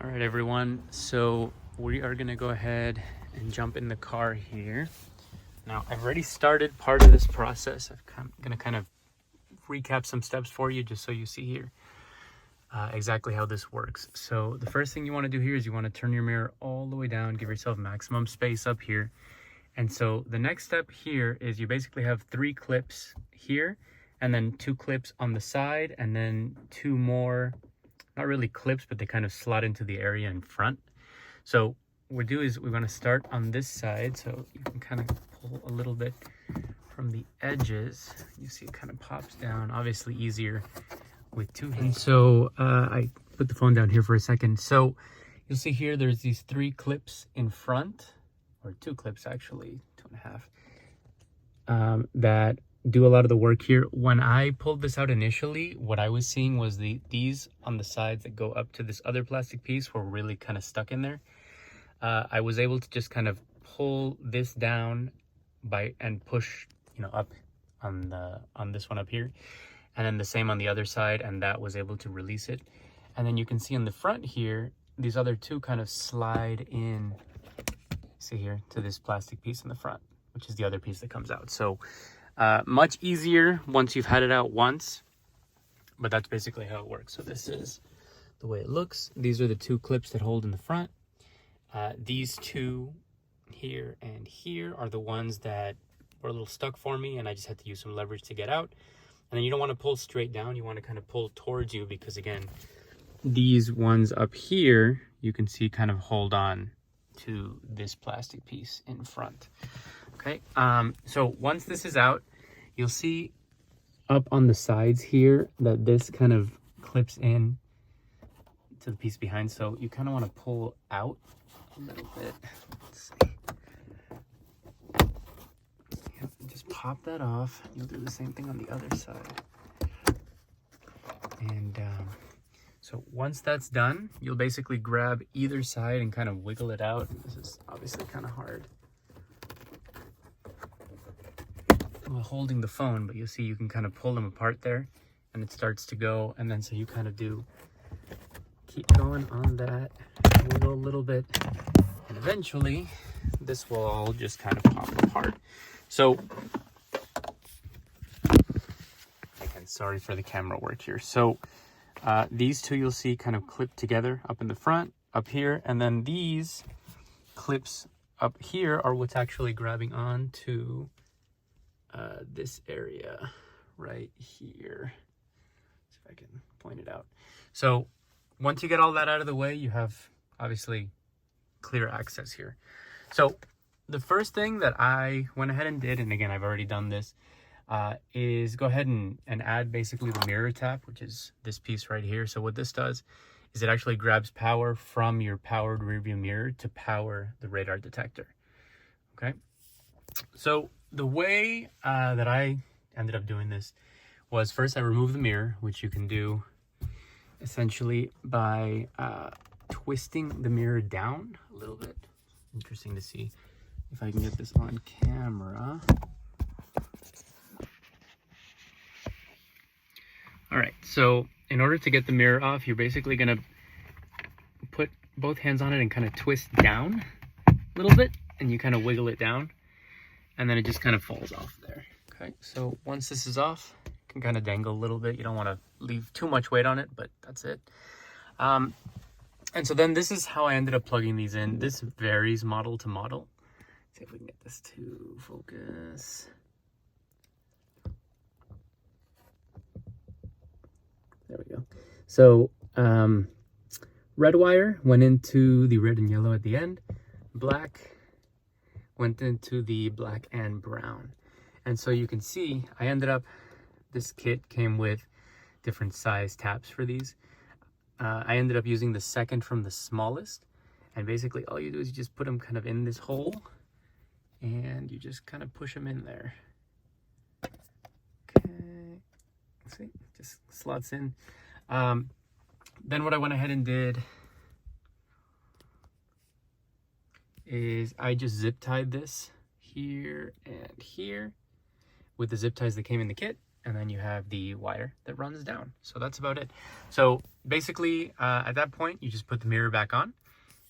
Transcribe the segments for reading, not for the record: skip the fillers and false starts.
All right, everyone. So we are going to go ahead and jump in the car here. Now, I've already started part of this process. I'm going to kind of recap some steps for you just so you see here exactly how this works. So the first thing you want to do here is you want to turn your mirror all the way down, give yourself maximum space up here. And so the next step here is you basically have 3 clips here and then 2 clips on the side and then 2 more, not really clips, but they kind of slot into the area in front. So what we do is we're going to start on this side. So you can kind of pull a little bit from the edges. You see it kind of pops down, obviously easier with 2 hands. So I put the phone down here for a second. So you'll see here there's these 3 clips in front, or 2 clips actually, 2.5, that do a lot of the work here. When I pulled this out initially, what I was seeing was these on the sides that go up to this other plastic piece were really kind of stuck in there. I was able to just kind of pull this down and push, up on this one up here, and then the same on the other side, and that was able to release it. And then you can see in the front here, these other 2 kind of slide in, see here, to this plastic piece in the front, which is the other piece that comes out. So much easier once you've had it out once, but that's basically how it works. So this is the way it looks. These are the 2 clips that hold in the front. These 2 here and here are the ones that were a little stuck for me, and I just had to use some leverage to get out. And then you don't want to pull straight down, you want to kind of pull towards you, because again, these ones up here, you can see kind of hold on to this plastic piece in front. Okay, so once this is out, you'll see up on the sides here that this kind of clips in to the piece behind. So you kind of want to pull out a little bit. Let's see. Yep, just pop that off. You'll do the same thing on the other side. And so once that's done, you'll basically grab either side and kind of wiggle it out. This is obviously kind of hard while holding the phone, but you'll see you can kind of pull them apart there and it starts to go. And then so you kind of keep going on that, wiggle a little bit, and eventually this will all just kind of pop apart. So again, sorry for the camera work here. So these 2 you'll see kind of clip together up in the front, up here, and then these clips up here are what's actually grabbing on to this area right here. See if I can point it out. So once you get all that out of the way, you have obviously clear access here. So the first thing that I went ahead and did, and again, I've already done this, is go ahead and add basically the MirrorTap, which is this piece right here. So what this does is it actually grabs power from your powered rearview mirror to power the radar detector. Okay, so the way that I ended up doing this was, first I removed the mirror, which you can do essentially by twisting the mirror down a little bit. Interesting to see if I can get this on camera. All right, so in order to get the mirror off, you're basically gonna put both hands on it and kind of twist down a little bit, and you kind of wiggle it down, and then it just kind of falls off there. Okay, so once this is off, you can kind of dangle a little bit. You don't want to leave too much weight on it, but that's it. And so then this is how I ended up plugging these in. This varies model to model. Let's see if we can get this to focus. There we go. So red wire went into the red and yellow at the end. Black went into the black and brown. And so you can see I ended up, this kit came with different size taps for these. I ended up using the second from the smallest, and basically all you do is you just put them kind of in this hole and you just kind of push them in there. Okay, see, just slots in. Then what I went ahead and did is I just zip tied this here and here with the zip ties that came in the kit, and then you have the wire that runs down. So that's about it. So basically, at that point, you just put the mirror back on,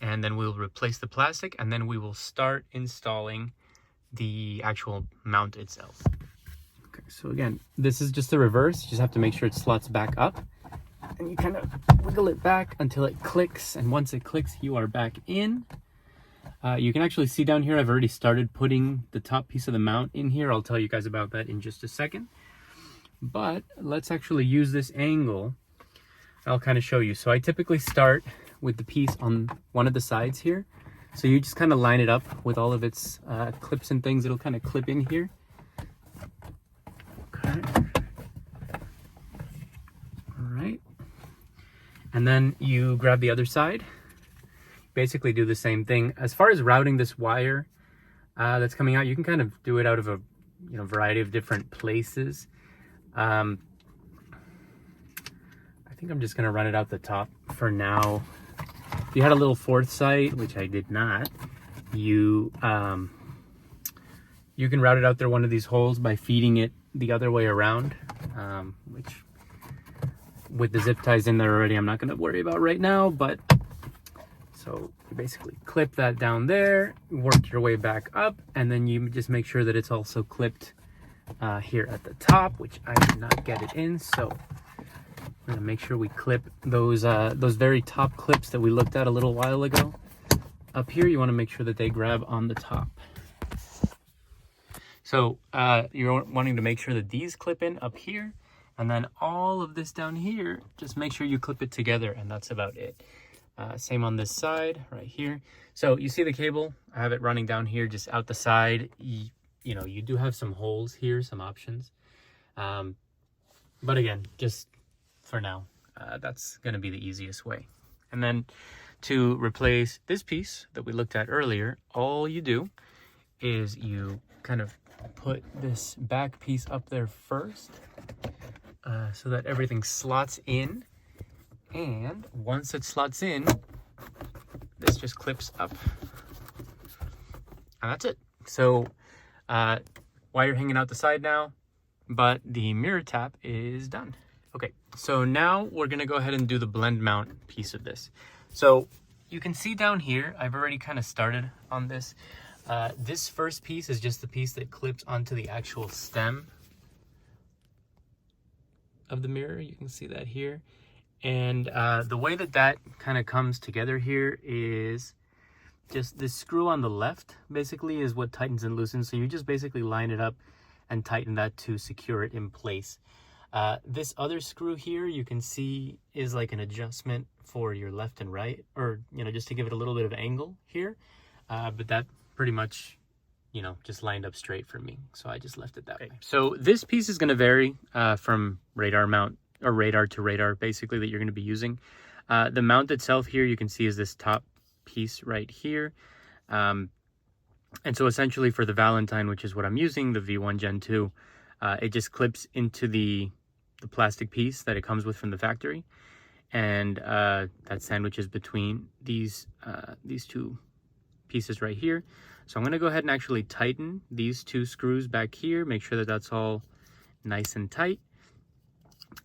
and then we'll replace the plastic, and then we will start installing the actual mount itself. Okay, so again, this is just the reverse. You just have to make sure it slots back up, and you kind of wiggle it back until it clicks, and once it clicks, you are back in. You can actually see down here, I've already started putting the top piece of the mount in here. I'll tell you guys about that in just a second. But let's actually use this angle. I'll kind of show you. So I typically start with the piece on one of the sides here. So you just kind of line it up with all of its clips and things. It'll kind of clip in here. Okay. All right. And then you grab the other side. Basically do the same thing. As far as routing this wire that's coming out, you can kind of do it out of a variety of different places. I think I'm just gonna run it out the top for now. If you had a little fourth sight, which I did not, you can route it out there one of these holes by feeding it the other way around, which with the zip ties in there already, I'm not gonna worry about right now, but so you basically clip that down there, work your way back up, and then you just make sure that it's also clipped here at the top, which I did not get it in. So we're gonna make sure we clip those very top clips that we looked at a little while ago. Up here, you wanna make sure that they grab on the top. So you're wanting to make sure that these clip in up here, and then all of this down here, just make sure you clip it together, and that's about it. Same on this side right here. So you see the cable, I have it running down here just out the side. You know, you do have some holes here, some options. But again, just for now, that's gonna be the easiest way. And then to replace this piece that we looked at earlier, all you do is you kind of put this back piece up there first, so that everything slots in. And once it slots in, this just clips up. And that's it. So wire hanging out the side now, but the mirror tap is done. Okay, so now we're gonna go ahead and do the blend mount piece of this. So you can see down here, I've already kind of started on this. This first piece is just the piece that clips onto the actual stem of the mirror. You can see that here. And the way that kind of comes together here is just this screw on the left basically is what tightens and loosens. So you just basically line it up and tighten that to secure it in place. This other screw here, you can see is like an adjustment for your left and right, or, just to give it a little bit of angle here. But that pretty much, just lined up straight for me. So I just left it that way. So this piece is going to vary from radar mount, or radar to radar, basically, that you're going to be using. The mount itself here, you can see, is this top piece right here. And so essentially for the Valentine, which is what I'm using, the V1 Gen 2, it just clips into the plastic piece that it comes with from the factory. And that sandwiches between these two pieces right here. So I'm going to go ahead and actually tighten these two screws back here, make sure that that's all nice and tight.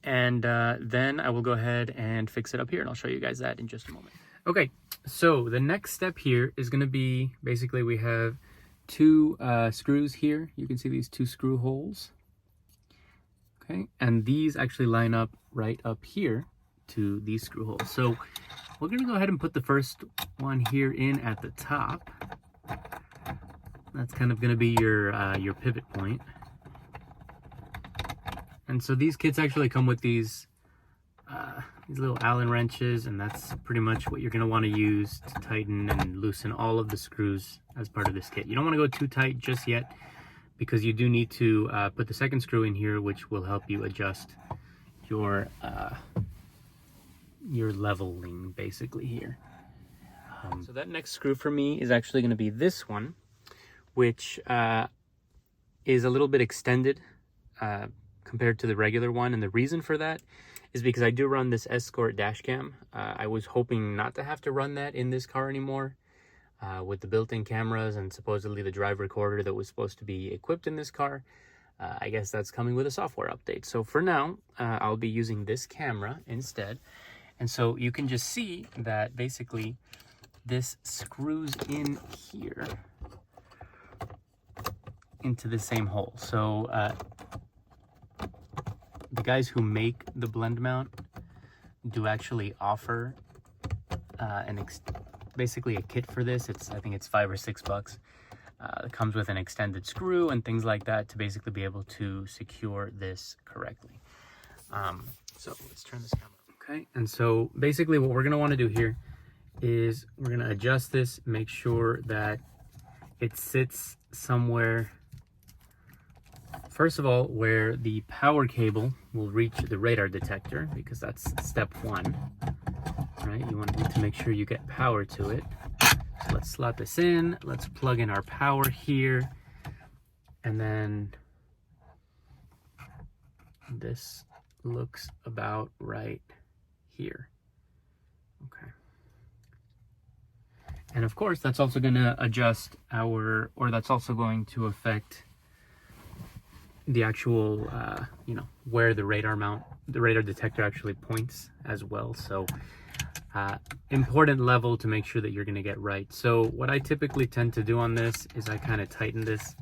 And then I will go ahead and fix it up here, and I'll show you guys that in just a moment. Okay, so the next step here is going to be, basically we have two screws here. You can see these two screw holes. Okay, and these actually line up right up here to these screw holes. So we're going to go ahead and put the first one here in at the top. That's kind of going to be your pivot point. And so these kits actually come with these little Allen wrenches, and that's pretty much what you're going to want to use to tighten and loosen all of the screws as part of this kit. You don't want to go too tight just yet, because you do need to put the second screw in here, which will help you adjust your leveling basically here. So that next screw for me is actually going to be this one, which is a little bit extended compared to the regular one. And the reason for that is because I do run this Escort Dashcam. I was hoping not to have to run that in this car anymore with the built-in cameras and supposedly the drive recorder that was supposed to be equipped in this car. I guess that's coming with a software update. So for now, I'll be using this camera instead. And so you can just see that basically this screws in here into the same hole. So the guys who make the BlendMount do actually offer basically a kit for this. I think it's $5 or $6. It comes with an extended screw and things like that to basically be able to secure this correctly. So let's turn this camera. Okay, and so basically what we're gonna wanna do here is we're gonna adjust this, make sure that it sits somewhere, first of all, where the power cable will reach the radar detector, because that's step one, right? You want to make sure you get power to it. So let's slot this in, let's plug in our power here, and then this looks about right here. Okay. And of course, that's also going to adjust that's also going to affect the actual, where the radar detector actually points as well. So important level to make sure that you're going to get right. So what I typically tend to do on this is I kind of tighten this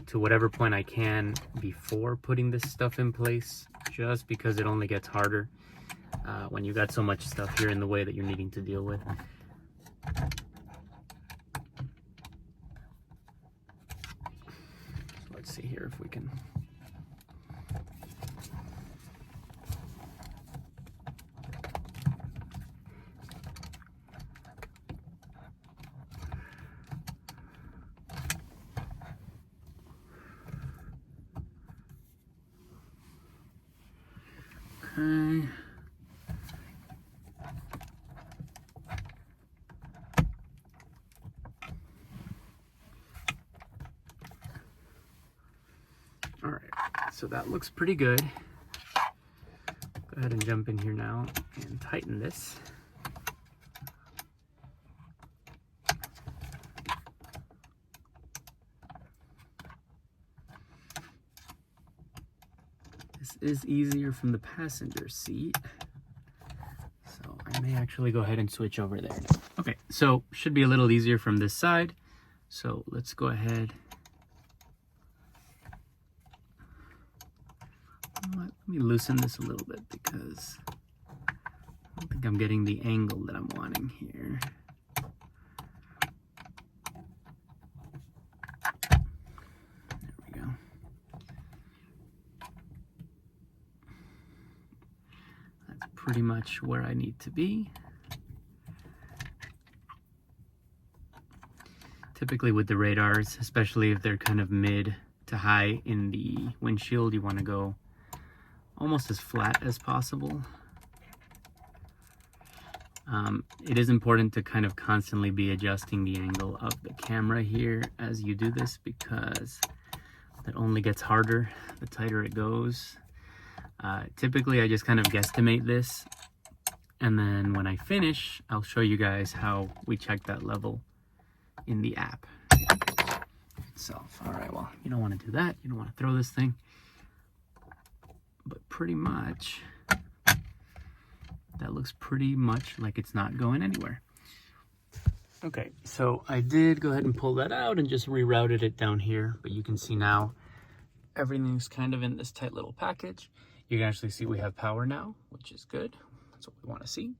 to whatever point I can before putting this stuff in place, just because it only gets harder when you got so much stuff here in the way that you're needing to deal with. So let's see here if we can. Okay. All right, so that looks pretty good. Go ahead and jump in here now and tighten this. This is easier from the passenger seat, so I may actually go ahead and switch over there. Okay, so should be a little easier from this side. So let's go ahead. Let me loosen this a little bit because I don't think I'm getting the angle that I'm wanting here. There we go. That's pretty much where I need to be. Typically with the radars, especially if they're kind of mid to high in the windshield, you want to go almost as flat as possible. It is important to kind of constantly be adjusting the angle of the camera here as you do this, because it only gets harder the tighter it goes. Typically I just kind of guesstimate this, and then when I finish, I'll show you guys how we check that level in the app itself. All right, well, you don't want to do that. You don't want to throw this thing. But pretty much, that looks pretty much like it's not going anywhere. Okay, so I did go ahead and pull that out and just rerouted it down here, but you can see now everything's kind of in this tight little package. You can actually see we have power now, which is good. That's what we want to see.